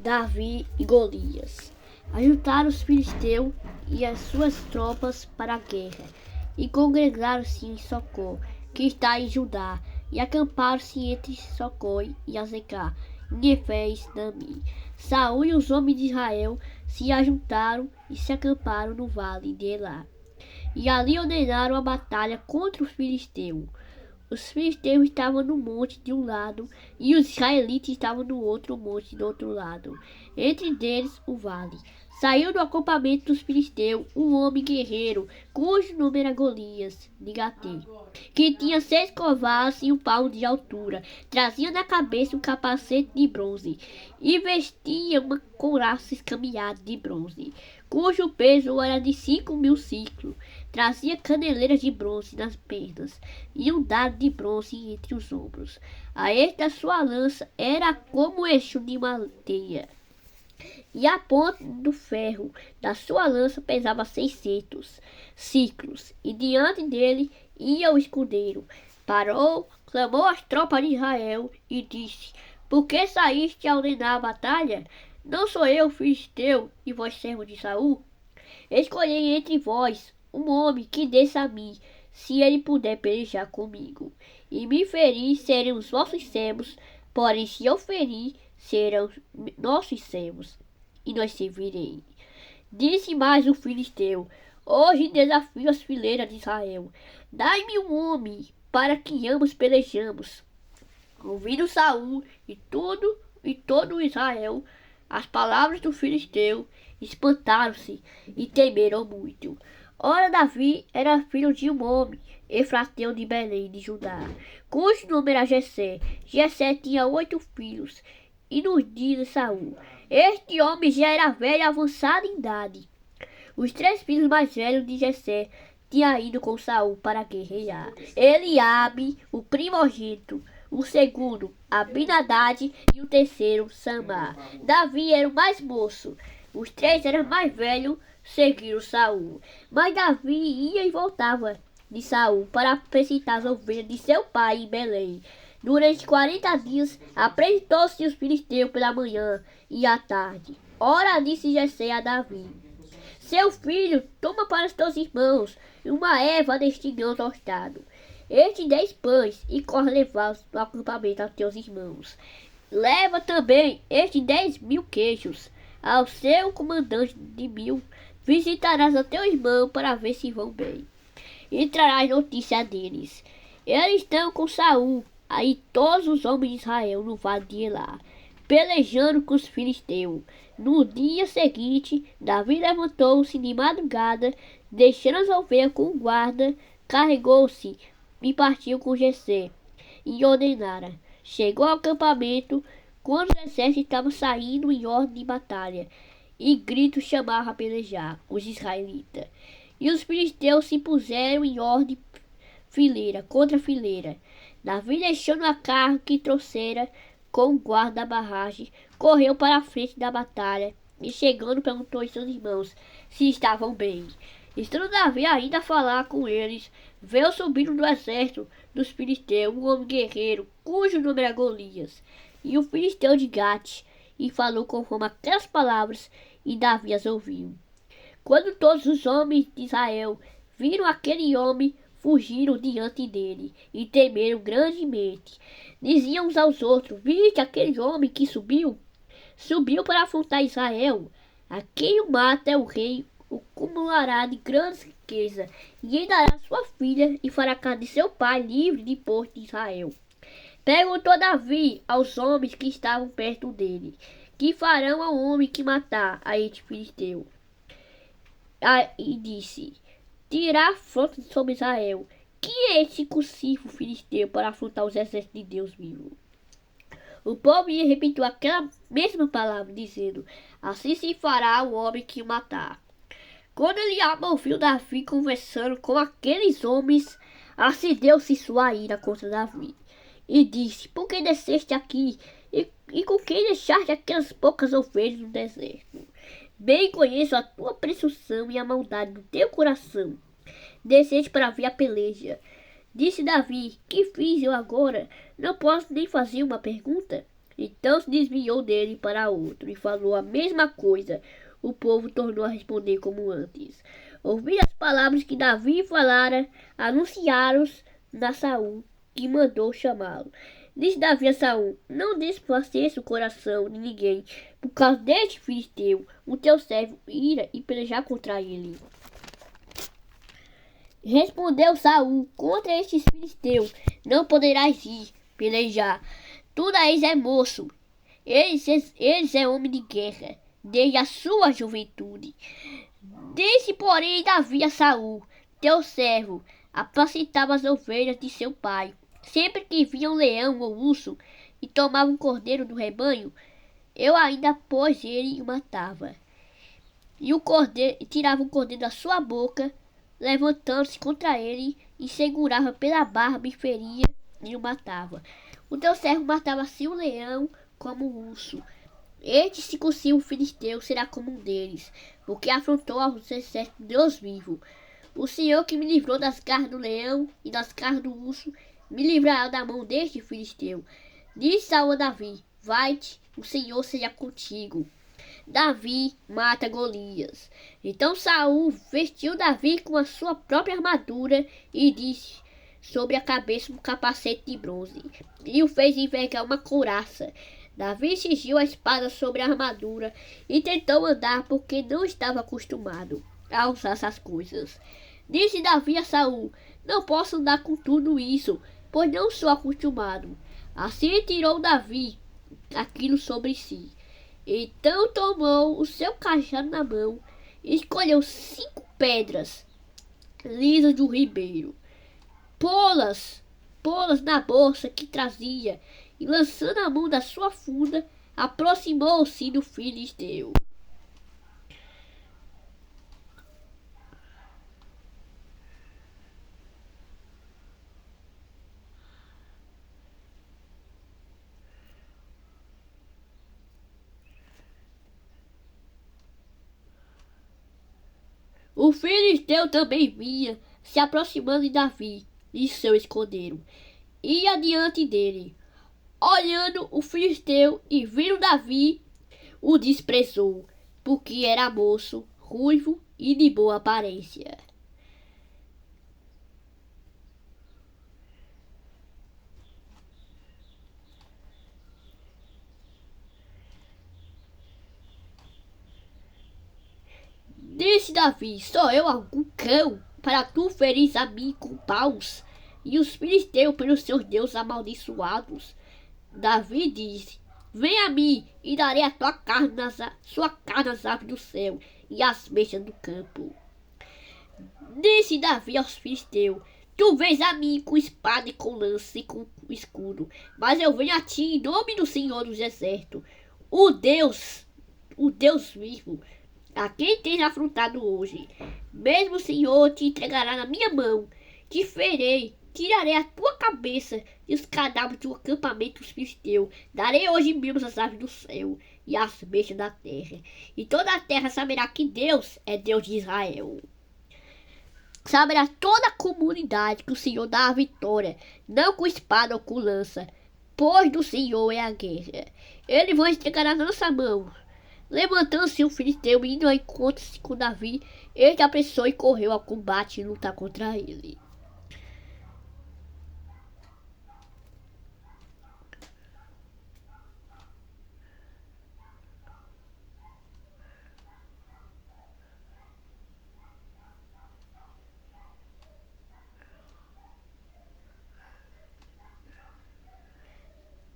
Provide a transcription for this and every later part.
Davi e Golias. Ajuntaram os filisteus e as suas tropas para a guerra, e congregaram-se em Socó, que está em Judá, e acamparam-se entre Socó e Azecá, em Efés-Damim. Saul e os homens de Israel se ajuntaram e se acamparam no vale de Elá, e ali ordenaram a batalha contra os filisteus. Os filisteus estavam no monte de um lado e os israelitas estavam no outro monte do outro lado, entre eles o vale. Saiu do acampamento dos filisteus um homem guerreiro, cujo nome era Golias, de Gatê, que tinha 6 cavalos e 1 palmo de altura. Trazia na cabeça um capacete de bronze e vestia uma couraça escaminhada de bronze, cujo peso era de 5.000 ciclos. Trazia caneleiras de bronze nas pernas e um dardo de bronze entre os ombros. A esta sua lança era como o eixo de uma teia, e a ponta do ferro da sua lança pesava 600 ciclos. E diante dele ia o escudeiro. Parou, clamou às tropas de Israel e disse: Por que saíste a ordenar a batalha? Não sou eu filisteu e vós servo de Saul? Escolhei entre vós um homem que desça a mim, se ele puder pelejar comigo. E me ferir, serão os vossos servos, porém se eu ferir, serão nossos servos, e nós servirei. Disse mais o filisteu: Hoje desafio as fileiras de Israel. Dai-me um homem, para que ambos pelejamos. Ouvindo Saul e todo Israel as palavras do filisteu, espantaram-se e temeram muito. Ora, Davi era filho de um homem, efrateu de Belém de Judá, cujo nome era Jessé. Jessé tinha 8 filhos, e nos dias de Saul, este homem já era velho e avançado em idade. Os 3 filhos mais velhos de Jessé tinham ido com Saul para guerrear: Eliabe, o primogênito; o segundo, Abinadad, e o terceiro, Samar. Davi era o mais moço. Os 3 eram mais velhos, seguiram Saul. Mas Davi ia e voltava de Saul para apresentar as ovelhas de seu pai em Belém. Durante 40 dias apresentou-se os filisteus pela manhã e à tarde. Ora, disse Jessé a Davi: Seu filho, toma para os teus irmãos uma erva deste grão tostado. Este 10 pães, e corre levá-los do acampamento aos teus irmãos. Leva também estes 10.000 queijos ao seu comandante de 1.000. Visitarás a teu irmão para ver se vão bem, e trarás notícia deles. Eles estão com Saul, aí todos os homens de Israel no vale de Elá, pelejando com os filisteus. No dia seguinte, Davi levantou-se de madrugada, deixando as ovelhas com o guarda, carregou-se e partiu com Jessé e ordenara. Chegou ao acampamento quando o exército estava saindo em ordem de batalha, e gritos chamavam a pelejar os israelitas. E os filisteus se puseram em ordem, fileira contra fileira. Davi, deixando a carro que trouxera com o guarda da barragem, correu para a frente da batalha, e chegando perguntou aos seus irmãos se estavam bem. Estando Davi ainda a falar com eles, veio subindo do exército dos filisteus um homem guerreiro, cujo nome era Golias, e o filisteu de Gate, e falou conforme aquelas palavras, e Davi as ouviu. Quando todos os homens de Israel viram aquele homem, fugiram diante dele, e temeram grandemente. Diziam uns aos outros: Viste aquele homem que subiu para afrontar Israel? A quem o mata é o rei, o acumulará de grandes riquezas, e lhe dará sua filha, e fará a casa de seu pai livre de imposto de Israel. Perguntou Davi aos homens que estavam perto dele: Que farão ao homem que matar a este filisteu? E disse: Tirar a afronta sobre Israel. Que é esse circunciso filisteu para afrontar os exércitos de Deus vivo? O povo lhe repetiu aquela mesma palavra, dizendo: Assim se fará o homem que o matar. Quando Eliabe ouviu Davi conversando com aqueles homens, acendeu-se sua ira contra Davi, e disse: Por que desceste aqui? E com quem deixaste aquelas poucas ovelhas no deserto? Bem conheço a tua presunção e a maldade do teu coração. Desceste para ver a peleja. Disse Davi: Que fiz eu agora? Não posso nem fazer uma pergunta. Então se desviou dele para outro e falou a mesma coisa. O povo tornou a responder como antes. Ouvindo as palavras que Davi falara, anunciaram-os a Saul, que mandou chamá-lo. Disse Davi a Saul: não desfaceça o coração de ninguém por causa deste filisteu. O teu servo ira e pelejar contra ele. Respondeu Saul: contra estes filisteus não poderás ir pelejar. Tu és moço. Eles é homem de guerra, desde a sua juventude. Disse, porém, Davi a Saul: teu servo apacentava as ovelhas de seu pai. Sempre que via um leão ou urso e tomava um cordeiro do rebanho, eu ainda pôs ele e o matava. E o cordeiro tirava o cordeiro da sua boca, levantando-se contra ele, e segurava pela barba e feria e o matava. O teu servo matava assim o leão como o urso. Este, se conseguir o filisteu, será como um deles, porque afrontou aos exércitos de Deus vivo. O Senhor que me livrou das garras do leão e das garras do urso, me livrará da mão deste filisteu. Disse Saul a Davi: vai-te, o Senhor seja contigo. Davi mata Golias. Então Saul vestiu Davi com a sua própria armadura e disse sobre a cabeça um capacete de bronze, e o fez envergar uma couraça. Davi cingiu a espada sobre a armadura e tentou andar, porque não estava acostumado a usar essas coisas. Disse Davi a Saul: não posso andar com tudo isso, pois não sou acostumado. Assim tirou Davi aquilo sobre si. Então tomou o seu cajado na mão e escolheu 5 pedras lisas do ribeiro, pô-las na bolsa que trazia, e lançando a mão da sua funda, aproximou-se do filisteu. O filisteu também vinha, se aproximando de Davi e seu escudeiro. Ia diante dele. Olhando o filisteu e vendo Davi, o desprezou, porque era moço, ruivo e de boa aparência. Disse Davi: sou eu algum cão, para tu ferir a mim com paus, e os filisteus pelos seus deuses amaldiçoados? Davi disse: vem a mim, e darei a sua carne nas aves do céu e às bestas do campo. Disse Davi aos filisteus: tu vens a mim com espada e com lança e com escudo, mas eu venho a ti em nome do Senhor dos Exércitos, o Deus vivo, a quem tens afrontado hoje. Mesmo o Senhor te entregará na minha mão, te ferei, tirarei a tua cabeça e os cadáveres do acampamento dos filisteus. Darei hoje membros às aves do céu e às bestas da terra, e toda a terra saberá que Deus é Deus de Israel. Saberá toda a comunidade que o Senhor dá a vitória, não com espada ou com lança, pois do Senhor é a guerra. Ele vos entregará na nossa mão. Levantando-se um filisteu e indo ao encontro com Davi, ele apressou e correu ao combate e lutar contra ele.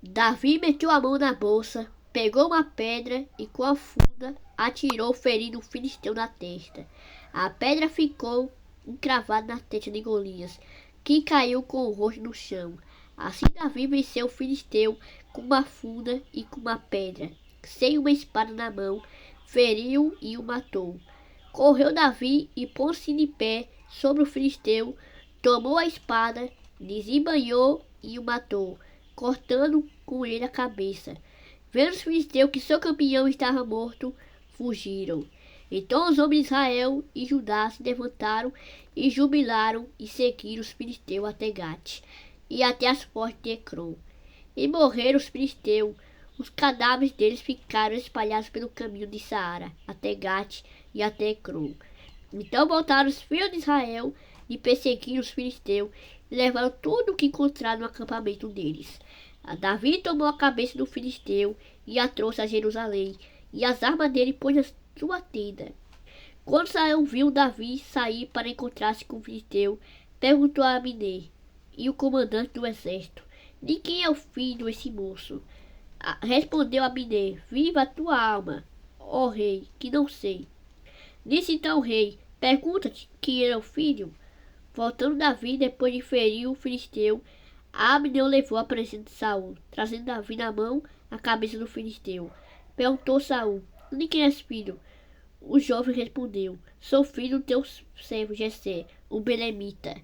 Davi meteu a mão na bolsa, pegou uma pedra e com a funda atirou, ferindo o filisteu na testa. A pedra ficou encravada na testa de Golias, que caiu com o rosto no chão. Assim Davi venceu o filisteu com uma funda e com uma pedra, sem uma espada na mão, feriu e o matou. Correu Davi e pôs-se de pé sobre o filisteu, tomou a espada, desembainhou e o matou, cortando com ele a cabeça. Vendo os filisteus que seu campeão estava morto, fugiram. Então os homens de Israel e Judá se levantaram e jubilaram e seguiram os filisteus até Gate e até as portas de Ecrom. E morreram os filisteus, Os cadáveres deles ficaram espalhados pelo caminho de Saara, até Gate e até Ecrom. Então voltaram os filhos de Israel e perseguiram os filisteus e levaram tudo o que encontraram no acampamento deles. Davi tomou a cabeça do filisteu e a trouxe a Jerusalém, e as armas dele pôs na sua tenda. Quando Saul viu Davi sair para encontrar-se com o filisteu, perguntou a Abner, e o comandante do exército: de quem é o filho esse moço? Respondeu Abner: viva a tua alma, ó rei, que não sei. Disse então o rei: pergunta-te quem era o filho. Voltando Davi, depois de ferir o filisteu, Abner o levou à presença de Saul, trazendo Davi na mão a cabeça do filisteu. Perguntou Saul: de quem és filho? O jovem respondeu: sou filho do teu servo Jessé, o belemita.